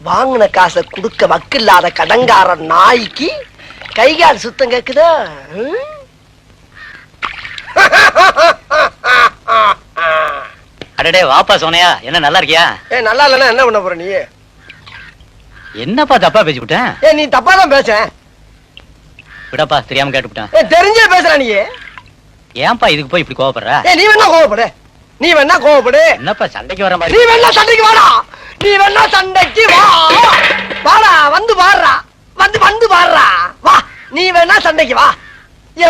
வாங்கின காசை குடுக்க வக்கில்லாத கடங்கார நாய்க்கு கைகால் சுத்தம் கேக்குதா? அடடே வாப்பா சோனையா, என்ன நல்லா இருக்கியா? நல்லா இல்லன்னா என்ன பண்ண போற நீ? என்னப்பா தப்பா பேசிவிட்டேன்? நீ தப்பா தான் பேச. விடப்பா, தெரியாம கேட்டுவிட்டேன். தெரிஞ்சே பேசுற நீ. ஏன்பா இதுக்கு போய் இப்படி கோவப்படுற? நீ வேணா கோவப்படு, நீ வேணா கோவப்படு. என்னப்பா சண்டைக்கு வர மாதிரி? நீ வேணா சண்டைக்கு வாடா, நீ வேணா சண்டைக்கு வா. வாடா, வந்து பாடுறா, வந்து பாடுறா, வா. நீ வேணா சண்டைக்கு வா.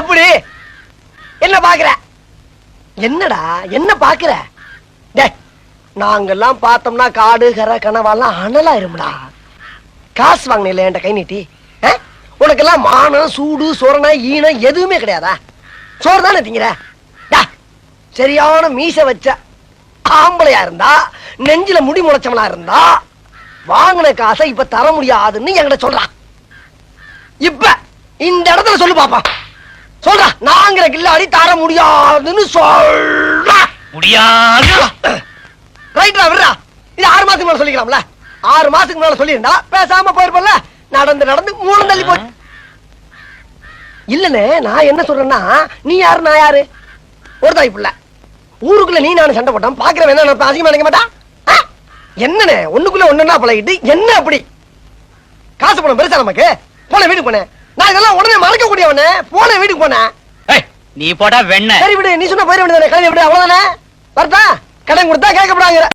எப்படி என்ன பாக்குற? என்னடா என்ன பாக்குற? நாங்கெல்லாம் பார்த்தோம்னா காடு கரை கனவாலாம் அனலாயிரும்டா. காசு வாங்கின என்கிட்ட கை நீட்டி. உனக்கெல்லாம் மானம் சூடு சொரணை ஈனம் எதுவுமே கிடையாதா? சோறு தானே திங்கிற? சரியான மீச வச்ச ஆம்பளையா இருந்தா, நெஞ்சில முடி முளைச்சவளா இருந்தா, வாங்கின காசை இப்ப தர முடியாதுன்னு என்கிட்ட சொல்றான். இப்ப இந்த இடத்துல சொல்லு பாப்பா. சொல்றா, நாங்கிற கில்லாடி தர முடியாதுன்னு சொல்ற. முடியாது. ரைட்டா, விடுறா. இது 6 மாசத்துக்கு மேல சொல்லிக்கலாம்ல. 6 மாசத்துக்கு மேல சொல்லியிருந்தா பேசாம போயிருப்பல. நடந்து 3 தள்ளி போச்சு. இல்லனே, நான் என்ன சொல்றேன்னா, நீ யாரு நான் யாரு? ஒரு தாய் புள்ள. ஊருக்குள்ள நீ நானும் சண்டை போட்டோம், பாக்குறவன் என்ன நினைப்பா? அசிங்கமா நினைக்க மாட்டான்? என்னனே ஒண்ணுக்குள்ள ஒண்ணுன்னா பழகிட்டு என்ன அப்படி? காசு பணம் பெருசா நமக்கு? போன வீட்டுக்கு போனேன் நான். இதெல்லாம் உடனே மறக்க கூடியவனே. போன வீட்டுக்கு போனேன். நீ போடா வெண்ண. சரி விடு, நீ சொன்ன போயிட வேண்டியதானே. கிளம்பி விடு, அவ்வளவுதானே. வரட்டா? கடன் கொடுத்தா கேட்கப்படாங்கிற.